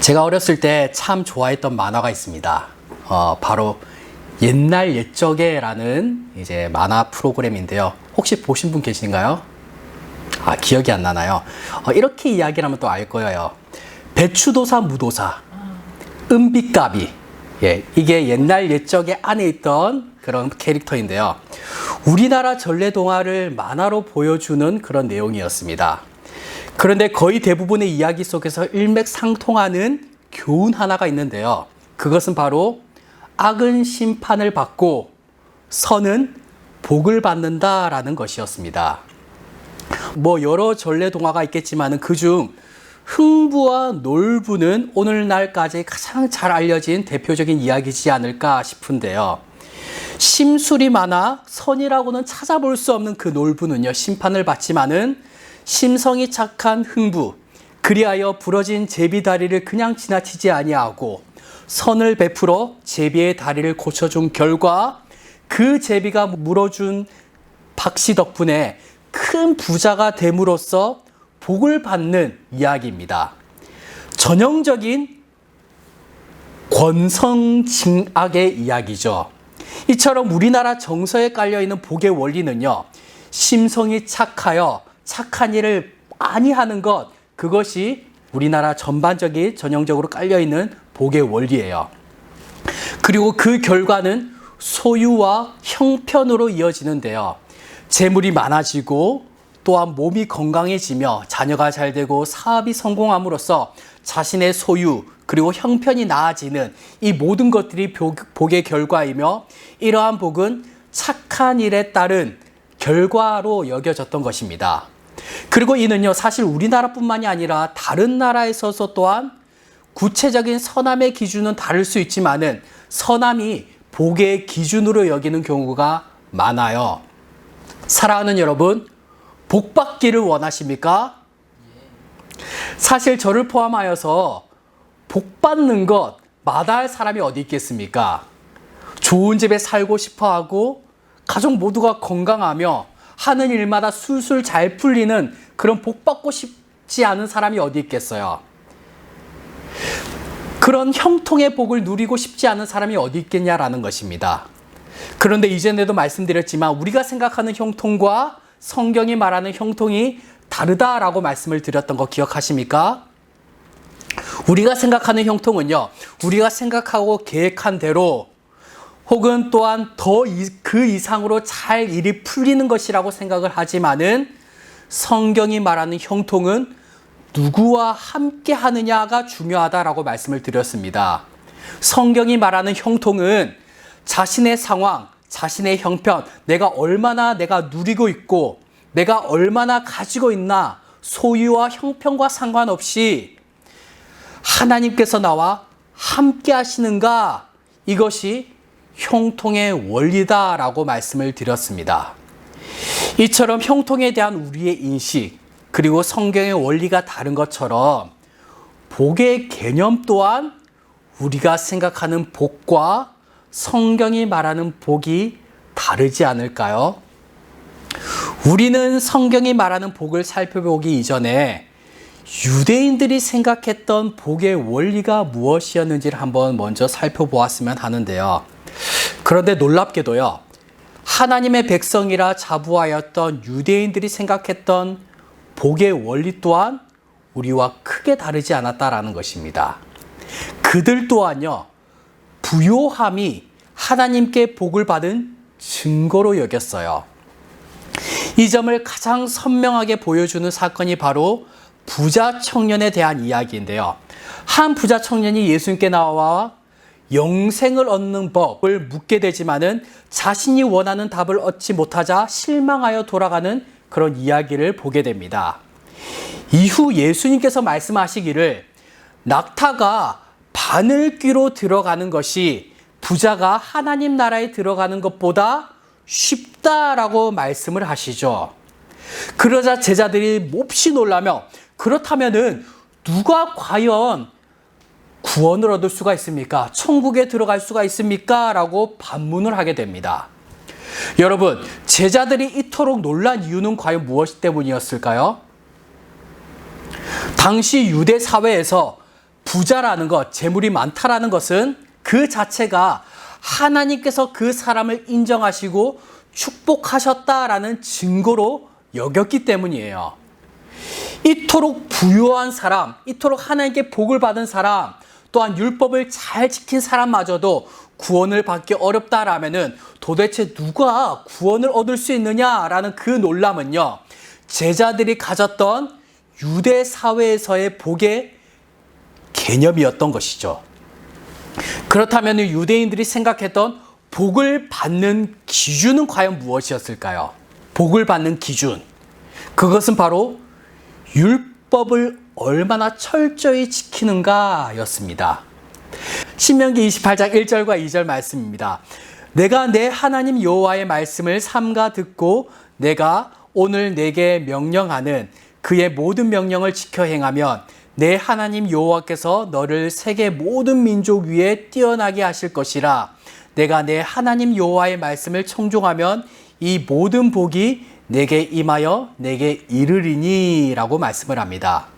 제가 어렸을 때 참 좋아했던 만화가 있습니다. 바로 옛날 옛적에라는 이제 만화 프로그램인데요. 혹시 보신 분 계신가요? 기억이 안 나나요? 이렇게 이야기를 하면 또 알 거예요. 배추도사 무도사, 은비까비. 예, 이게 옛날 옛적에 안에 있던 그런 캐릭터인데요. 우리나라 전래동화를 만화로 보여주는 그런 내용이었습니다. 그런데 거의 대부분의 이야기 속에서 일맥상통하는 교훈 하나가 있는데요. 그것은 바로 악은 심판을 받고 선은 복을 받는다라는 것이었습니다. 여러 전래동화가 있겠지만 그중 흥부와 놀부는 오늘날까지 가장 잘 알려진 대표적인 이야기지 않을까 싶은데요. 심술이 많아 선이라고는 찾아볼 수 없는 그 놀부는요, 심판을 받지만은 심성이 착한 흥부, 그리하여 부러진 제비 다리를 그냥 지나치지 아니하고 선을 베풀어 제비의 다리를 고쳐준 결과 그 제비가 물어준 박씨 덕분에 큰 부자가 됨으로써 복을 받는 이야기입니다. 전형적인 권성징악의 이야기죠. 이처럼 우리나라 정서에 깔려있는 복의 원리는요, 심성이 착하여 착한 일을 많이 하는 것, 그것이 우리나라 전반적인 전형적으로 깔려있는 복의 원리예요. 그리고 그 결과는 소유와 형편으로 이어지는데요. 재물이 많아지고 또한 몸이 건강해지며 자녀가 잘 되고 사업이 성공함으로써 자신의 소유 그리고 형편이 나아지는 이 모든 것들이 복의 결과이며, 이러한 복은 착한 일에 따른 결과로 여겨졌던 것입니다. 그리고 이는요, 사실 우리나라뿐만이 아니라 다른 나라에서도 또한 구체적인 선함의 기준은 다를 수 있지만은 선함이 복의 기준으로 여기는 경우가 많아요. 사랑하는 여러분, 복 받기를 원하십니까? 사실 저를 포함하여서 복 받는 것 마다할 사람이 어디 있겠습니까? 좋은 집에 살고 싶어 하고 가족 모두가 건강하며 하는 일마다 술술 잘 풀리는 그런 복 받고 싶지 않은 사람이 어디 있겠어요? 그런 형통의 복을 누리고 싶지 않은 사람이 어디 있겠냐라는 것입니다. 그런데 이전에도 말씀드렸지만 우리가 생각하는 형통과 성경이 말하는 형통이 다르다라고 말씀을 드렸던 거 기억하십니까? 우리가 생각하는 형통은요, 우리가 생각하고 계획한 대로 혹은 또한 더 그 이상으로 잘 일이 풀리는 것이라고 생각을 하지만은, 성경이 말하는 형통은 누구와 함께 하느냐가 중요하다라고 말씀을 드렸습니다. 성경이 말하는 형통은 자신의 상황, 자신의 형편, 내가 얼마나 누리고 있고 내가 얼마나 가지고 있나, 소유와 형편과 상관없이 하나님께서 나와 함께 하시는가, 이것이 형통의 원리다라고 말씀을 드렸습니다. 이처럼 형통에 대한 우리의 인식, 그리고 성경의 원리가 다른 것처럼 복의 개념 또한 우리가 생각하는 복과 성경이 말하는 복이 다르지 않을까요? 우리는 성경이 말하는 복을 살펴보기 이전에 유대인들이 생각했던 복의 원리가 무엇이었는지를 한번 먼저 살펴보았으면 하는데요. 그런데 놀랍게도요, 하나님의 백성이라 자부하였던 유대인들이 생각했던 복의 원리 또한 우리와 크게 다르지 않았다라는 것입니다. 그들 또한요, 부요함이 하나님께 복을 받은 증거로 여겼어요. 이 점을 가장 선명하게 보여주는 사건이 바로 부자 청년에 대한 이야기인데요. 한 부자 청년이 예수님께 나와 영생을 얻는 법을 묻게 되지만은 자신이 원하는 답을 얻지 못하자 실망하여 돌아가는 그런 이야기를 보게 됩니다. 이후 예수님께서 말씀하시기를 낙타가 바늘귀로 들어가는 것이 부자가 하나님 나라에 들어가는 것보다 쉽다라고 말씀을 하시죠. 그러자 제자들이 몹시 놀라며, 그렇다면은 누가 과연 구원을 얻을 수가 있습니까? 천국에 들어갈 수가 있습니까? 라고 반문을 하게 됩니다. 여러분, 제자들이 이토록 놀란 이유는 과연 무엇 때문이었을까요? 당시 유대 사회에서 부자라는 것, 재물이 많다라는 것은 그 자체가 하나님께서 그 사람을 인정하시고 축복하셨다라는 증거로 여겼기 때문이에요. 이토록 부유한 사람, 이토록 하나님께 복을 받은 사람, 또한 율법을 잘 지킨 사람마저도 구원을 받기 어렵다라면은 도대체 누가 구원을 얻을 수 있느냐라는 그 놀람은요, 제자들이 가졌던 유대 사회에서의 복의 개념이었던 것이죠. 그렇다면 유대인들이 생각했던 복을 받는 기준은 과연 무엇이었을까요? 복을 받는 기준. 그것은 바로 율법을 얼마나 철저히 지키는가 였습니다. 신명기 28장 1절과 2절 말씀입니다. 내가 내 하나님 여호와의 말씀을 삼가 듣고 내가 오늘 내게 명령하는 그의 모든 명령을 지켜 행하면 내 하나님 여호와께서 너를 세계 모든 민족 위에 뛰어나게 하실 것이라. 내가 내 하나님 여호와의 말씀을 청종하면 이 모든 복이 내게 임하여 내게 이르리니 라고 말씀을 합니다.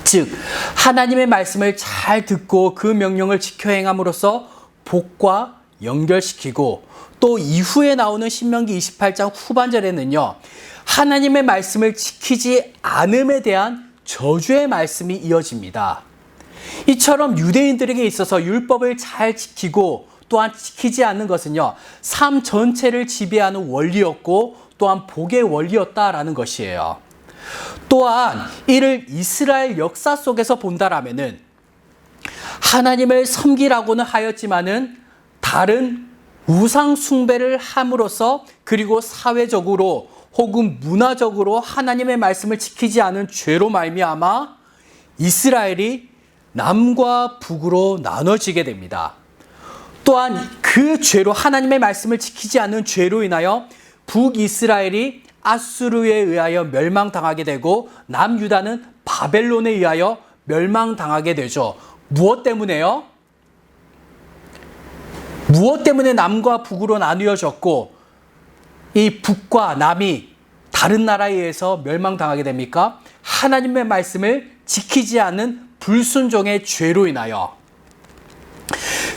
즉 하나님의 말씀을 잘 듣고 그 명령을 지켜 행함으로써 복과 연결시키고, 또 이후에 나오는 신명기 28장 후반절에는요, 하나님의 말씀을 지키지 않음에 대한 저주의 말씀이 이어집니다. 이처럼 유대인들에게 있어서 율법을 잘 지키고 또한 지키지 않는 것은요, 삶 전체를 지배하는 원리였고 또한 복의 원리였다라는 것이에요. 또한 이를 이스라엘 역사 속에서 본다라면은 하나님을 섬기라고는 하였지만은 다른 우상 숭배를 함으로써, 그리고 사회적으로 혹은 문화적으로 하나님의 말씀을 지키지 않은 죄로 말미암아 이스라엘이 남과 북으로 나눠지게 됩니다. 또한 그 죄로, 하나님의 말씀을 지키지 않는 죄로 인하여 북이스라엘이 아수르에 의하여 멸망당하게 되고 남유다는 바벨론에 의하여 멸망당하게 되죠. 무엇 때문에요? 무엇 때문에 남과 북으로 나뉘어졌고 이 북과 남이 다른 나라에 의해서 멸망당하게 됩니까? 하나님의 말씀을 지키지 않는 불순종의 죄로 인하여.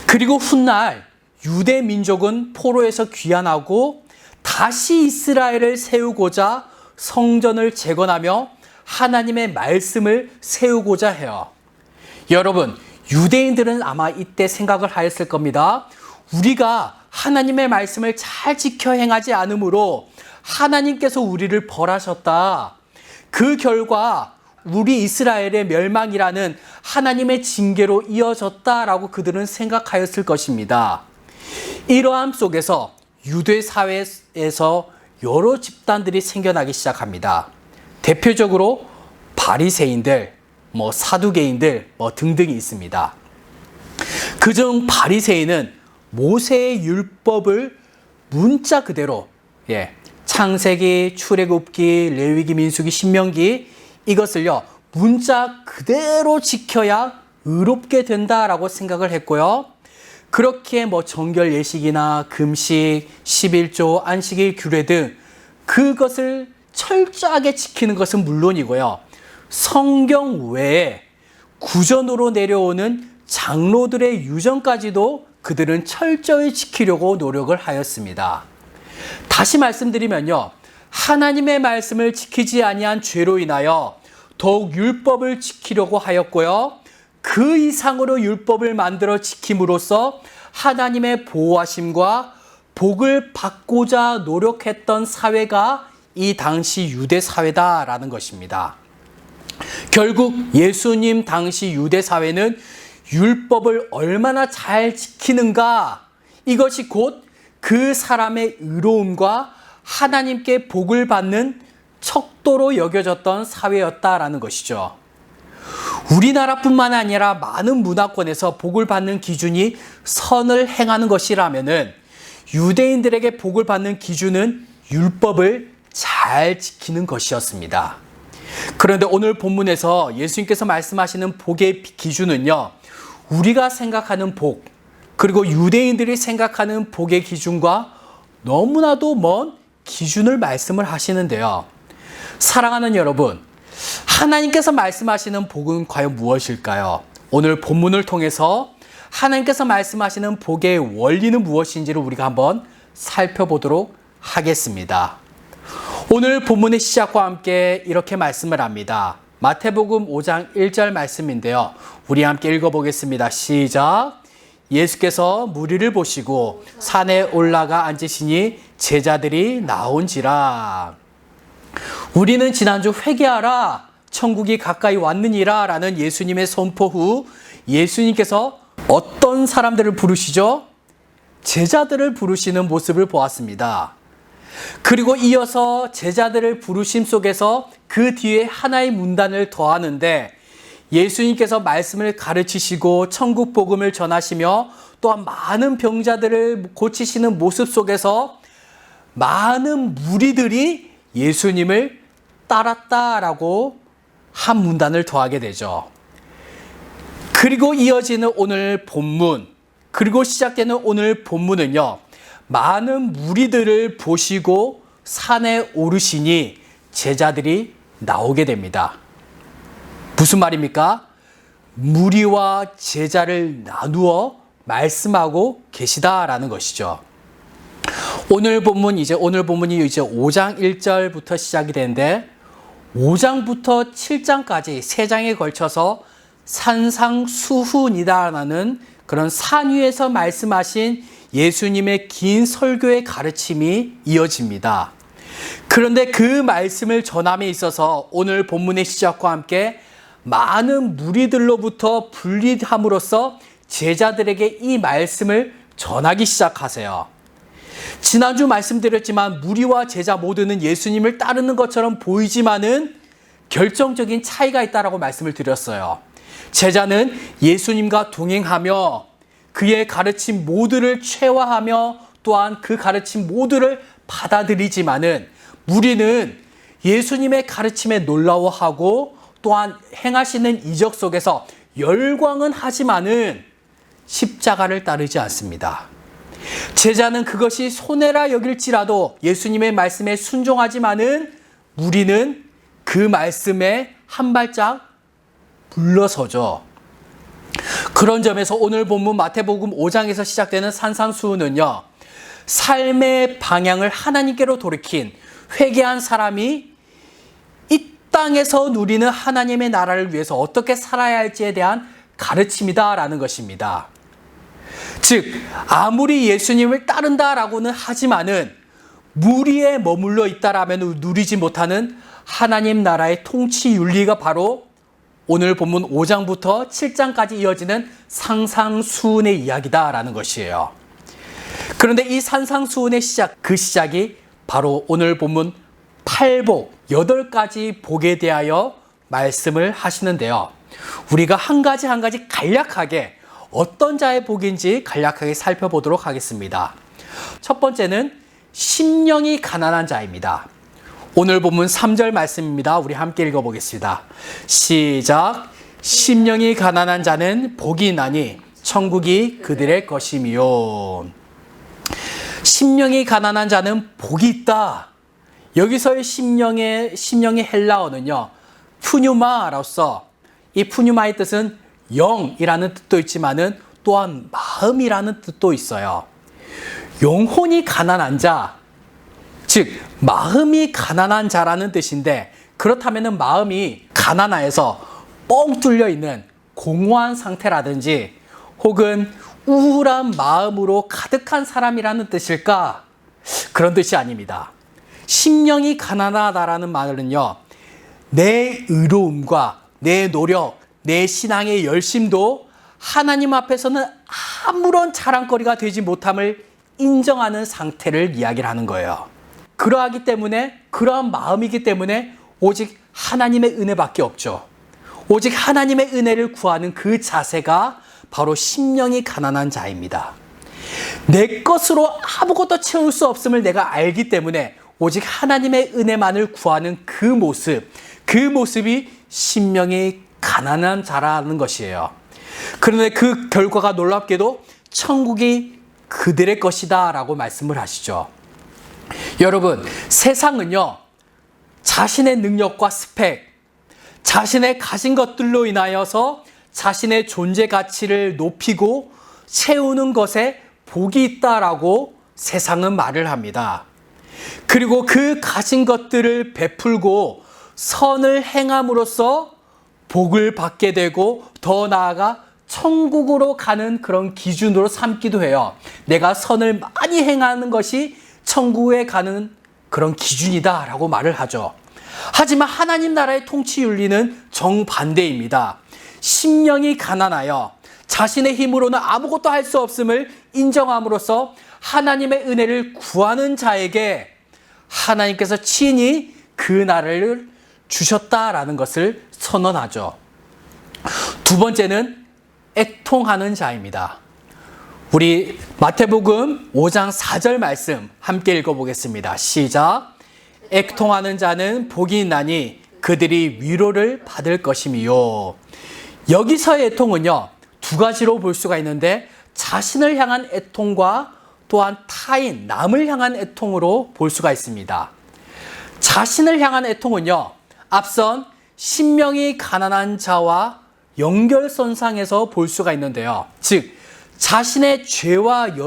그리고 훗날 유대 민족은 포로에서 귀환하고 다시 이스라엘을 세우고자 성전을 재건하며 하나님의 말씀을 세우고자 해요. 여러분, 유대인들은 아마 이때 생각을 하였을 겁니다. 우리가 하나님의 말씀을 잘 지켜 행하지 않으므로 하나님께서 우리를 벌하셨다. 그 결과 우리 이스라엘의 멸망이라는 하나님의 징계로 이어졌다라고 그들은 생각하였을 것입니다. 이러함 속에서 유대 사회에서 여러 집단들이 생겨나기 시작합니다. 대표적으로 바리새인들, 사두개인들 등등이 있습니다. 그중 바리새인은 모세의 율법을 문자 그대로, 창세기, 출애굽기, 레위기, 민수기, 신명기, 이것을요 문자 그대로 지켜야 의롭게 된다라고 생각을 했고요. 그렇게 정결 예식이나 금식, 11조, 안식일, 규례 등 그것을 철저하게 지키는 것은 물론이고요, 성경 외에 구전으로 내려오는 장로들의 유전까지도 그들은 철저히 지키려고 노력을 하였습니다. 다시 말씀드리면요, 하나님의 말씀을 지키지 아니한 죄로 인하여 더욱 율법을 지키려고 하였고요, 그 이상으로 율법을 만들어 지킴으로써 하나님의 보호하심과 복을 받고자 노력했던 사회가 이 당시 유대 사회다라는 것입니다. 결국 예수님 당시 유대 사회는 율법을 얼마나 잘 지키는가, 이것이 곧 그 사람의 의로움과 하나님께 복을 받는 척도로 여겨졌던 사회였다라는 것이죠. 우리나라뿐만 아니라 많은 문화권에서 복을 받는 기준이 선을 행하는 것이라면은 유대인들에게 복을 받는 기준은 율법을 잘 지키는 것이었습니다. 그런데 오늘 본문에서 예수님께서 말씀하시는 복의 기준은요, 우리가 생각하는 복, 그리고 유대인들이 생각하는 복의 기준과 너무나도 먼 기준을 말씀을 하시는데요. 사랑하는 여러분, 하나님께서 말씀하시는 복은 과연 무엇일까요? 오늘 본문을 통해서 하나님께서 말씀하시는 복의 원리는 무엇인지를 우리가 한번 살펴보도록 하겠습니다. 오늘 본문의 시작과 함께 이렇게 말씀을 합니다. 마태복음 5장 1절 말씀인데요. 우리 함께 읽어보겠습니다. 시작. 예수께서 무리를 보시고 산에 올라가 앉으시니 제자들이 나온지라. 우리는 지난주 회개하라 천국이 가까이 왔느니라 라는 예수님의 선포 후 예수님께서 어떤 사람들을 부르시죠? 제자들을 부르시는 모습을 보았습니다. 그리고 이어서 제자들을 부르심 속에서 그 뒤에 하나의 문단을 더하는데 예수님께서 말씀을 가르치시고 천국 복음을 전하시며 또한 많은 병자들을 고치시는 모습 속에서 많은 무리들이 예수님을 따랐다라고 한 문단을 더하게 되죠. 그리고 이어지는 오늘 본문, 그리고 시작되는 오늘 본문은요, 많은 무리들을 보시고 산에 오르시니 제자들이 나오게 됩니다. 무슨 말입니까? 무리와 제자를 나누어 말씀하고 계시다라는 것이죠. 오늘 본문이 이제 5장 1절부터 시작이 되는데 5장부터 7장까지 3장에 걸쳐서 산상수훈이다라는 그런 산 위에서 말씀하신 예수님의 긴 설교의 가르침이 이어집니다. 그런데 그 말씀을 전함에 있어서 오늘 본문의 시작과 함께 많은 무리들로부터 분리함으로써 제자들에게 이 말씀을 전하기 시작하세요. 지난주 말씀드렸지만 무리와 제자 모두는 예수님을 따르는 것처럼 보이지만은 결정적인 차이가 있다라고 말씀을 드렸어요. 제자는 예수님과 동행하며 그의 가르침 모두를 체화하며 또한 그 가르침 모두를 받아들이지만은 무리는 예수님의 가르침에 놀라워하고 또한 행하시는 이적 속에서 열광은 하지만은 십자가를 따르지 않습니다. 제자는 그것이 손해라 여길지라도 예수님의 말씀에 순종하지만은 무리는 그 말씀에 한 발짝 물러서죠. 그런 점에서 오늘 본문 마태복음 5장에서 시작되는 산상수훈은요, 삶의 방향을 하나님께로 돌이킨 회개한 사람이 이 땅에서 누리는 하나님의 나라를 위해서 어떻게 살아야 할지에 대한 가르침이다라는 것입니다. 즉 아무리 예수님을 따른다라고는 하지만은 무리에 머물러 있다라면 누리지 못하는 하나님 나라의 통치 윤리가 바로 오늘 본문 5장부터 7장까지 이어지는 산상수훈의 이야기다라는 것이에요. 그런데 이 산상수훈의 시작, 그 시작이 바로 오늘 본문 8복, 8가지 복에 대하여 말씀을 하시는데요. 우리가 한 가지 한 가지 간략하게 어떤 자의 복인지 간략하게 살펴보도록 하겠습니다. 첫 번째는 심령이 가난한 자입니다. 오늘 본문 3절 말씀입니다. 우리 함께 읽어보겠습니다. 시작. 심령이 가난한 자는 복이 있나니 천국이 그들의 것이미요. 심령이 가난한 자는 복이 있다. 여기서의 심령의 헬라어는요, 푸뉴마로서, 이 푸뉴마의 뜻은 영이라는 뜻도 있지만은 또한 마음이라는 뜻도 있어요. 영혼이 가난한 자, 즉 마음이 가난한 자라는 뜻인데, 그렇다면은 마음이 가난해서 뻥 뚫려 있는 공허한 상태라든지 혹은 우울한 마음으로 가득한 사람이라는 뜻일까? 그런 뜻이 아닙니다. 심령이 가난하다라는 말은요, 내 의로움과 내 노력, 내 신앙의 열심도 하나님 앞에서는 아무런 자랑거리가 되지 못함을 인정하는 상태를 이야기를 하는 거예요. 그러하기 때문에, 그러한 마음이기 때문에 오직 하나님의 은혜밖에 없죠. 오직 하나님의 은혜를 구하는 그 자세가 바로 심령이 가난한 자입니다. 내 것으로 아무것도 채울 수 없음을 내가 알기 때문에 오직 하나님의 은혜만을 구하는 그 모습이 심령이 가난한 자라는 것이에요. 그런데 그 결과가 놀랍게도 천국이 그들의 것이다 라고 말씀을 하시죠. 여러분, 세상은요, 자신의 능력과 스펙, 자신의 가진 것들로 인하여서 자신의 존재 가치를 높이고 세우는 것에 복이 있다라고 세상은 말을 합니다. 그리고 그 가진 것들을 베풀고 선을 행함으로써 복을 받게 되고 더 나아가 천국으로 가는 그런 기준으로 삼기도 해요. 내가 선을 많이 행하는 것이 천국에 가는 그런 기준이다 라고 말을 하죠. 하지만 하나님 나라의 통치 윤리는 정반대입니다. 심령이 가난하여 자신의 힘으로는 아무것도 할 수 없음을 인정함으로써 하나님의 은혜를 구하는 자에게 하나님께서 친히 그 나라를 주셨다라는 것을 선언하죠. 두 번째는 애통하는 자입니다. 우리 마태복음 5장 4절 말씀 함께 읽어보겠습니다. 시작. 애통하는 자는 복이 있나니 그들이 위로를 받을 것임이요. 여기서의 애통은요, 두 가지로 볼 수가 있는데 자신을 향한 애통과 또한 타인, 남을 향한 애통으로 볼 수가 있습니다. 자신을 향한 애통은요, 앞선 심령이 가난한 자와 연결선상에서 볼 수가 있는데요. 즉, 자신의 죄와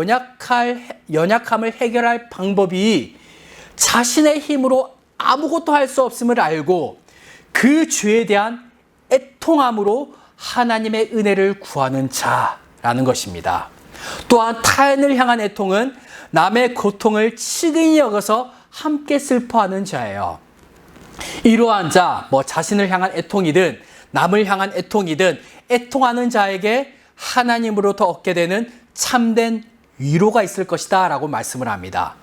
연약함을 해결할 방법이 자신의 힘으로 아무것도 할 수 없음을 알고 그 죄에 대한 애통함으로 하나님의 은혜를 구하는 자라는 것입니다. 또한 타인을 향한 애통은 남의 고통을 치근히 여겨서 함께 슬퍼하는 자예요. 이러한 자, 자신을 향한 애통이든 남을 향한 애통이든 애통하는 자에게 하나님으로부터 얻게 되는 참된 위로가 있을 것이다 라고 말씀을 합니다.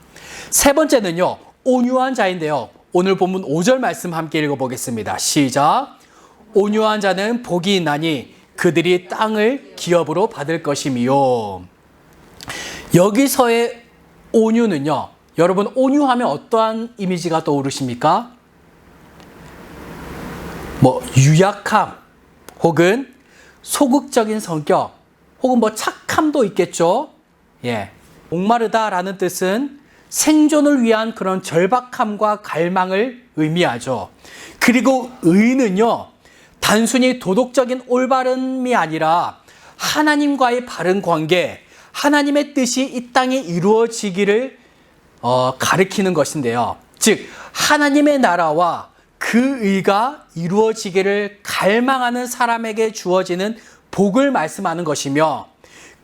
세 번째는요, 온유한 자인데요. 오늘 본문 5절 말씀 함께 읽어보겠습니다. 시작. 온유한 자는 복이 있나니 그들이 땅을 기업으로 받을 것임이요. 여기서의 온유는요, 여러분 온유하면 어떠한 이미지가 떠오르십니까? 유약함 혹은 소극적인 성격 혹은 착함도 있겠죠. 목마르다라는 뜻은 생존을 위한 그런 절박함과 갈망을 의미하죠. 그리고 의는요, 단순히 도덕적인 올바름이 아니라 하나님과의 바른 관계, 하나님의 뜻이 이 땅에 이루어지기를 가리키는 것인데요. 즉, 하나님의 나라와 그 의가 이루어지기를 갈망하는 사람에게 주어지는 복을 말씀하는 것이며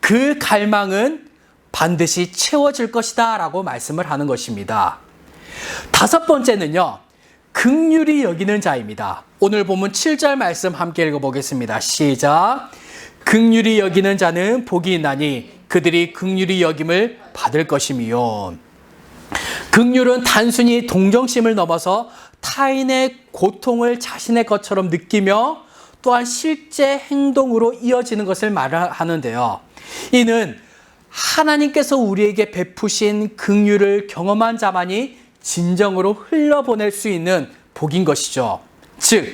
그 갈망은 반드시 채워질 것이다 라고 말씀을 하는 것입니다. 다섯 번째는요, 긍휼히 여기는 자입니다. 오늘 본문 7절 말씀 함께 읽어보겠습니다. 시작. 긍휼히 여기는 자는 복이 있나니 그들이 긍휼히 여김을 받을 것임이요. 긍휼은 단순히 동정심을 넘어서 타인의 고통을 자신의 것처럼 느끼며 또한 실제 행동으로 이어지는 것을 말하는데요. 이는 하나님께서 우리에게 베푸신 긍휼을 경험한 자만이 진정으로 흘려보낼 수 있는 복인 것이죠. 즉,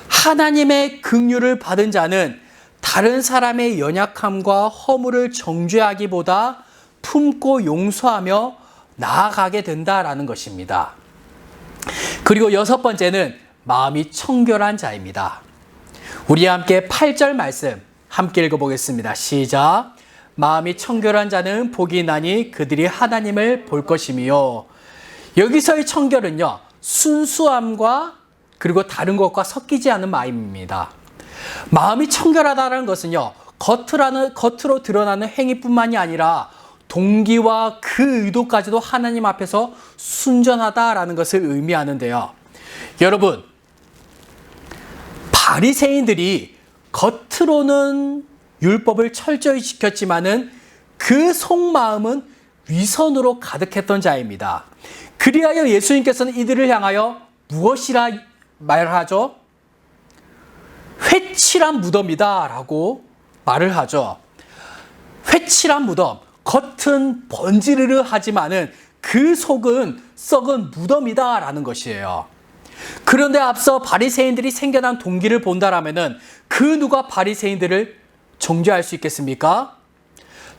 하나님의 긍휼을 받은 자는 다른 사람의 연약함과 허물을 정죄하기보다 품고 용서하며 나아가게 된다라는 것입니다. 그리고 여섯 번째는 마음이 청결한 자입니다. 우리 함께 8절 말씀 함께 읽어보겠습니다. 시작. 마음이 청결한 자는 복이 있나니 그들이 하나님을 볼 것이며. 여기서의 청결은요, 순수함과 그리고 다른 것과 섞이지 않은 마음입니다. 마음이 청결하다는 것은요, 겉으로 드러나는 행위뿐만이 아니라 동기와 그 의도까지도 하나님 앞에서 순전하다라는 것을 의미하는데요. 여러분, 바리새인들이 겉으로는 율법을 철저히 지켰지만은 그 속마음은 위선으로 가득했던 자입니다. 그리하여 예수님께서는 이들을 향하여 무엇이라 말하죠? 회칠한 무덤이다 라고 말을 하죠. 회칠한 무덤, 겉은 번지르르 하지만은 그 속은 썩은 무덤이다 라는 것이에요. 그런데 앞서 바리새인들이 생겨난 동기를 본다라면은 그 누가 바리새인들을 정죄할 수 있겠습니까?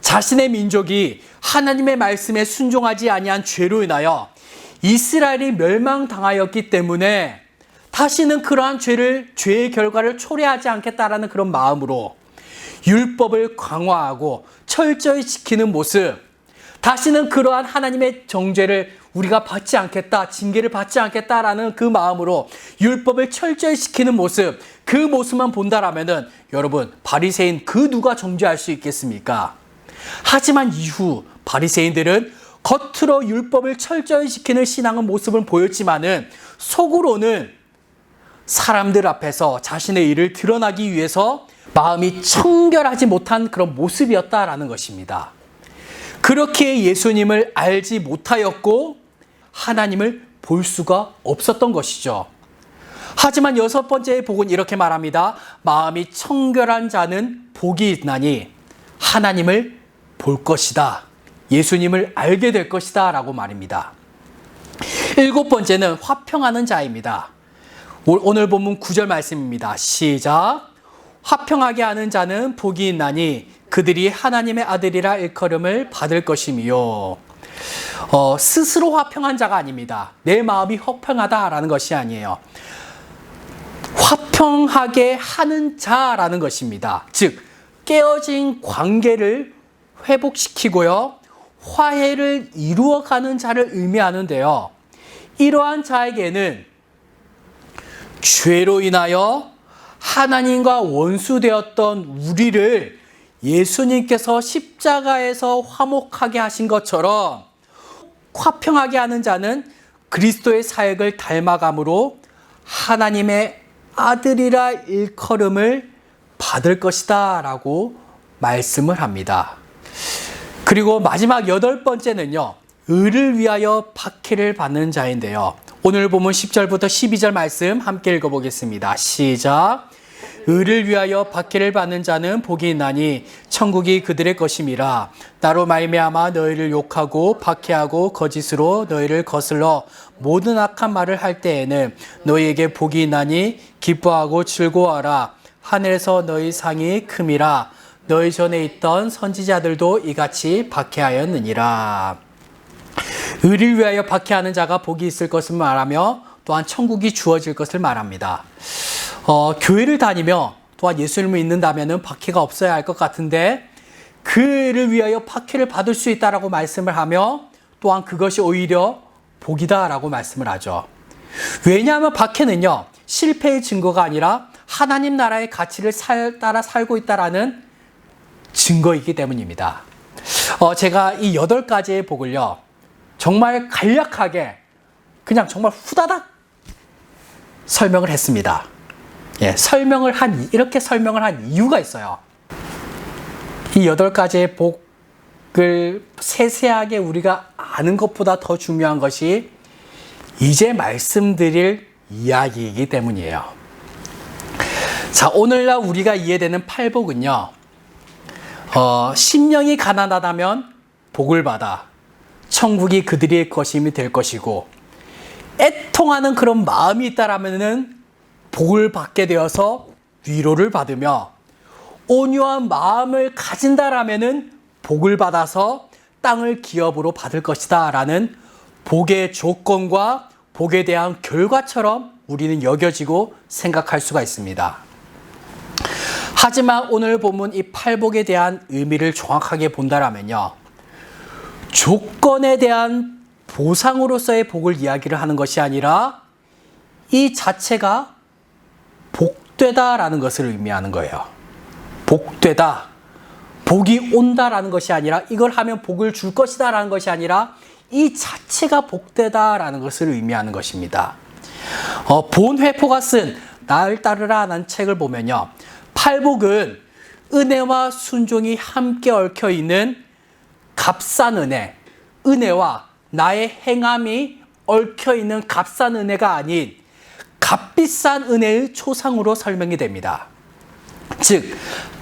자신의 민족이 하나님의 말씀에 순종하지 아니한 죄로 인하여 이스라엘이 멸망당하였기 때문에 다시는 그러한 죄의 결과를 초래하지 않겠다라는 그런 마음으로 율법을 강화하고 철저히 지키는 모습, 다시는 그러한 하나님의 정죄를 우리가 받지 않겠다, 징계를 받지 않겠다라는 그 마음으로 율법을 철저히 지키는 모습, 그 모습만 본다라면은 여러분, 바리새인 그 누가 정죄할 수 있겠습니까? 하지만 이후 바리새인들은 겉으로 율법을 철저히 지키는 신앙의 모습을 보였지만은 속으로는 사람들 앞에서 자신의 일을 드러나기 위해서 마음이 청결하지 못한 그런 모습이었다라는 것입니다. 그렇게 예수님을 알지 못하였고 하나님을 볼 수가 없었던 것이죠. 하지만 6번째 복은 이렇게 말합니다. 마음이 청결한 자는 복이 있나니 하나님을 볼 것이다. 예수님을 알게 될 것이다 라고 말입니다. 7번째는 화평하는 자입니다. 오늘 본문 9절 말씀입니다. 시작. 화평하게 하는 자는 복이 있나니 그들이 하나님의 아들이라 일컬음을 받을 것이며, 스스로 화평한 자가 아닙니다. 내 마음이 화평하다라는 것이 아니에요. 화평하게 하는 자라는 것입니다. 즉 깨어진 관계를 회복시키고요, 화해를 이루어가는 자를 의미하는데요. 이러한 자에게는 죄로 인하여 하나님과 원수되었던 우리를 예수님께서 십자가에서 화목하게 하신 것처럼 화평하게 하는 자는 그리스도의 사역을 닮아감으로 하나님의 아들이라 일컬음을 받을 것이다 라고 말씀을 합니다. 그리고 마지막 8번째는요, 의를 위하여 박해를 받는 자인데요. 오늘 보면 10절부터 12절 말씀 함께 읽어보겠습니다. 시작. 의를 위하여 박해를 받는 자는 복이 있나니 천국이 그들의 것임이라. 나로 말미암아 너희를 욕하고 박해하고 거짓으로 너희를 거슬러 모든 악한 말을 할 때에는 너희에게 복이 있나니 기뻐하고 즐거워하라. 하늘에서 너희 상이 큼이라. 너희 전에 있던 선지자들도 이같이 박해하였느니라. 의를 위하여 박해하는 자가 복이 있을 것을 말하며 또한 천국이 주어질 것을 말합니다. 교회를 다니며 또한 예수님을 믿는다면 박해가 없어야 할 것 같은데 그를 위하여 박해를 받을 수 있다라고 말씀을 하며 또한 그것이 오히려 복이다라고 말씀을 하죠. 왜냐하면 박해는요, 실패의 증거가 아니라 하나님 나라의 가치를 따라 살고 있다라는 증거이기 때문입니다. 제가 이 8가지의 복을요, 정말 간략하게 그냥 정말 후다닥 설명을 했습니다. 이렇게 설명을 한 이유가 있어요. 이 8가지의 복을 세세하게 우리가 아는 것보다 더 중요한 것이 이제 말씀드릴 이야기이기 때문이에요. 자, 오늘날 우리가 이해되는 8복은요, 심령이 가난하다면 복을 받아 천국이 그들의 것임이 될 것이고, 애통하는 그런 마음이 있다라면은 복을 받게 되어서 위로를 받으며, 온유한 마음을 가진다라면은 복을 받아서 땅을 기업으로 받을 것이다 라는 복의 조건과 복에 대한 결과처럼 우리는 여겨지고 생각할 수가 있습니다. 하지만 오늘 본문 이 8복에 대한 의미를 정확하게 본다라면요, 조건에 대한 보상으로서의 복을 이야기를 하는 것이 아니라 이 자체가 복되다라는 것을 의미하는 거예요. 복되다, 복이 온다라는 것이 아니라 이걸 하면 복을 줄 것이다라는 것이 아니라 이 자체가 복되다라는 것을 의미하는 것입니다. 본 회포가 쓴 나를 따르라 라는 책을 보면요, 8복은 은혜와 순종이 함께 얽혀있는 값싼 은혜, 은혜와 나의 행함이 얽혀있는 값싼 은혜가 아닌 값비싼 은혜의 초상으로 설명이 됩니다. 즉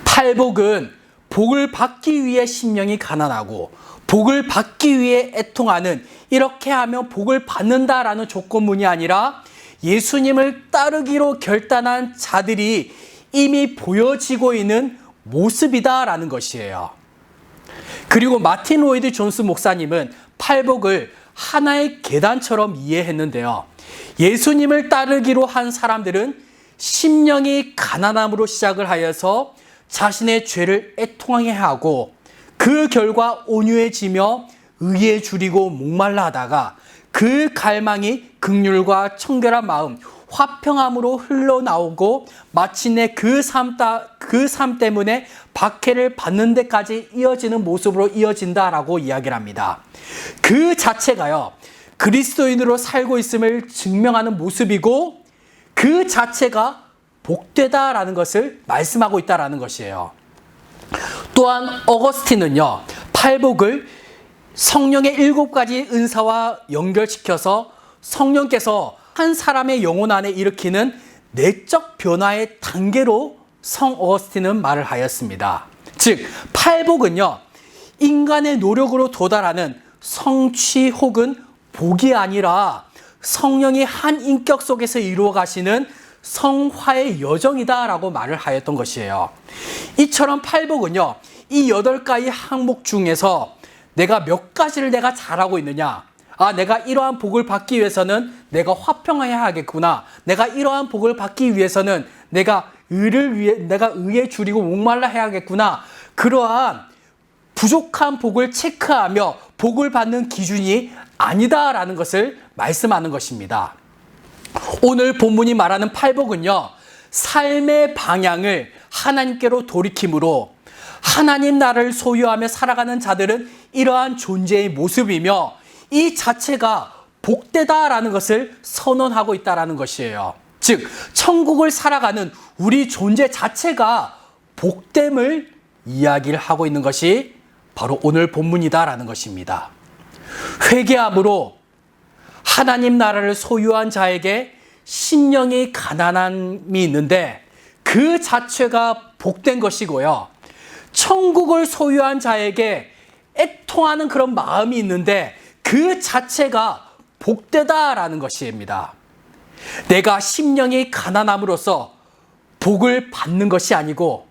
8복은 복을 받기 위해 심령이 가난하고 복을 받기 위해 애통하는, 이렇게 하면 복을 받는다라는 조건문이 아니라 예수님을 따르기로 결단한 자들이 이미 보여지고 있는 모습이다라는 것이에요. 그리고 마틴 로이드 존스 목사님은 8복을 하나의 계단처럼 이해했는데요, 예수님을 따르기로 한 사람들은 심령이 가난함으로 시작을 하여서 자신의 죄를 애통하게 하고 그 결과 온유해지며 의에 줄이고 목말라 하다가 그 갈망이 긍휼과 청결한 마음, 화평함으로 흘러나오고 마침내 그 삶 때문에 박해를 받는 데까지 이어지는 모습으로 이어진다라고 이야기를 합니다. 그 자체가요, 그리스도인으로 살고 있음을 증명하는 모습이고 그 자체가 복되다라는 것을 말씀하고 있다라는 것이에요. 또한 어거스틴은요, 팔복을 성령의 7가지 은사와 연결시켜서 성령께서 한 사람의 영혼 안에 일으키는 내적 변화의 단계로 성 어거스틴은 말을 하였습니다. 즉, 팔복은요, 인간의 노력으로 도달하는 성취 혹은 복이 아니라 성령이 한 인격 속에서 이루어 가시는 성화의 여정이다라고 말을 하였던 것이에요. 이처럼 팔복은요, 이 8가지 항목 중에서 내가 몇 가지를 내가 잘하고 있느냐, 내가 이러한 복을 받기 위해서는 내가 화평해야 하겠구나, 내가 이러한 복을 받기 위해서는 내가 의에 줄이고 목말라 해야겠구나, 그러한 부족한 복을 체크하며 복을 받는 기준이 아니다라는 것을 말씀하는 것입니다. 오늘 본문이 말하는 팔복은요, 삶의 방향을 하나님께로 돌이킴으로 하나님 나라를 소유하며 살아가는 자들은 이러한 존재의 모습이며 이 자체가 복되다라는 것을 선언하고 있다라는 것이에요. 즉, 천국을 살아가는 우리 존재 자체가 복됨을 이야기를 하고 있는 것이 바로 오늘 본문이다라는 것입니다. 회개함으로 하나님 나라를 소유한 자에게 심령이 가난함이 있는데 그 자체가 복된 것이고요. 천국을 소유한 자에게 애통하는 그런 마음이 있는데 그 자체가 복되다라는 것입니다. 내가 심령이 가난함으로써 복을 받는 것이 아니고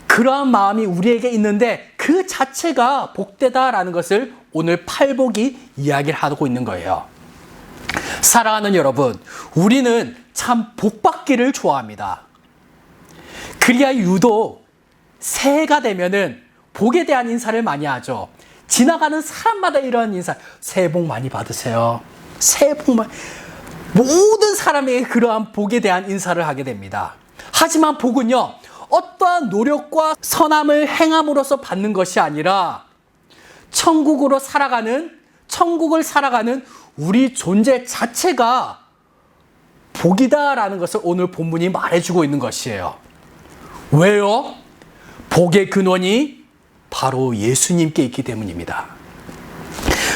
그러한 마음이 우리에게 있는데 그 자체가 복되다라는 것을 오늘 팔복이 이야기를 하고 있는 거예요. 사랑하는 여러분, 우리는 참 복받기를 좋아합니다. 그래야 유독 새해가 되면은 복에 대한 인사를 많이 하죠. 지나가는 사람마다 이런 인사, 새해 복 많이 받으세요. 새해 복 많이, 모든 사람에게 그러한 복에 대한 인사를 하게 됩니다. 하지만 복은요, 어떠한 노력과 선함을 행함으로써 받는 것이 아니라 천국을 살아가는 우리 존재 자체가 복이다라는 것을 오늘 본문이 말해주고 있는 것이에요. 왜요? 복의 근원이 바로 예수님께 있기 때문입니다.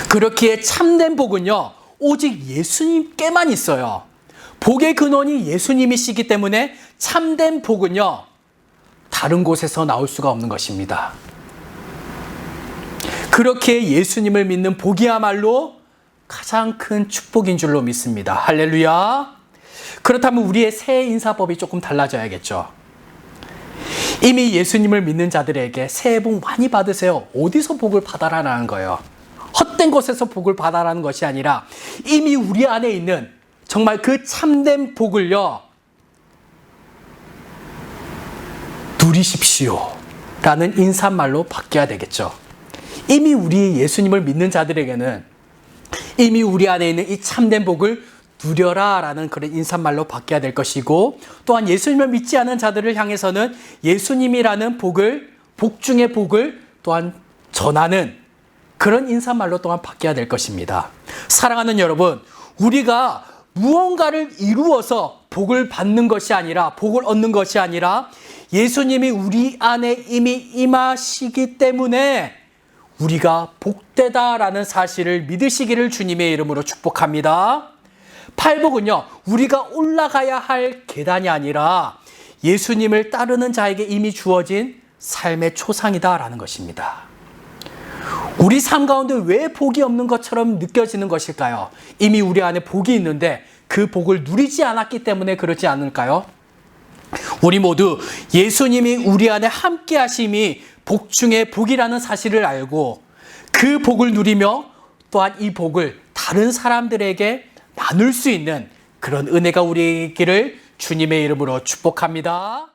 그렇기에 참된 복은요, 오직 예수님께만 있어요. 복의 근원이 예수님이시기 때문에 참된 복은요, 다른 곳에서 나올 수가 없는 것입니다. 그렇게 예수님을 믿는 복이야말로 가장 큰 축복인 줄로 믿습니다. 할렐루야. 그렇다면 우리의 새해 인사법이 조금 달라져야겠죠. 이미 예수님을 믿는 자들에게 새해 복 많이 받으세요. 어디서 복을 받아라라는 거예요. 헛된 곳에서 복을 받아라는 것이 아니라 이미 우리 안에 있는 정말 그 참된 복을요, 누리십시오 라는 인사말로 바뀌어야 되겠죠. 이미 우리 예수님을 믿는 자들에게는 이미 우리 안에 있는 이 참된 복을 누려라 라는 그런 인사말로 바뀌어야 될 것이고, 또한 예수님을 믿지 않은 자들을 향해서는 예수님이라는 복을, 복 중의 복을 또한 전하는 그런 인사말로 또한 바뀌어야 될 것입니다. 사랑하는 여러분, 우리가 무언가를 이루어서 복을 받는 것이 아니라, 복을 얻는 것이 아니라 예수님이 우리 안에 이미 임하시기 때문에 우리가 복되다라는 사실을 믿으시기를 주님의 이름으로 축복합니다. 팔복은요, 우리가 올라가야 할 계단이 아니라 예수님을 따르는 자에게 이미 주어진 삶의 초상이다라는 것입니다. 우리 삶 가운데 왜 복이 없는 것처럼 느껴지는 것일까요? 이미 우리 안에 복이 있는데 그 복을 누리지 않았기 때문에 그러지 않을까요? 우리 모두 예수님이 우리 안에 함께 하심이 복 중에 복이라는 사실을 알고 그 복을 누리며 또한 이 복을 다른 사람들에게 나눌 수 있는 그런 은혜가 우리에게를 주님의 이름으로 축복합니다.